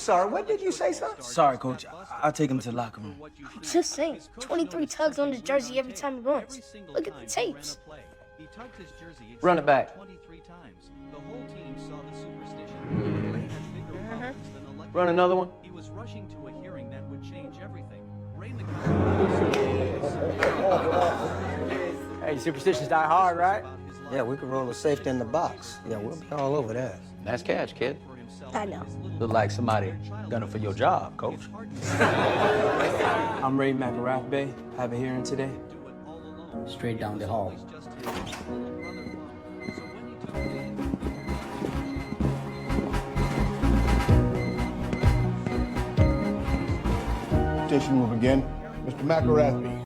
sorry. What did you say, son? Sorry, Coach. I'll take him to the locker room. Just saying, 23 tugs on his jersey every time he runs. Look at the tapes. Run it back. Run another one. He was rushing to a hearing that would change everything. Hey, superstitions die hard, right? Yeah, we can roll a safety in the box. Yeah, we'll be all over that. Nice catch, kid. I know. Look like somebody gunning for your job, Coach. I'm Ray McElrath Bay. Have a hearing today. Straight down the hall. Station will begin. Mr. McElrath.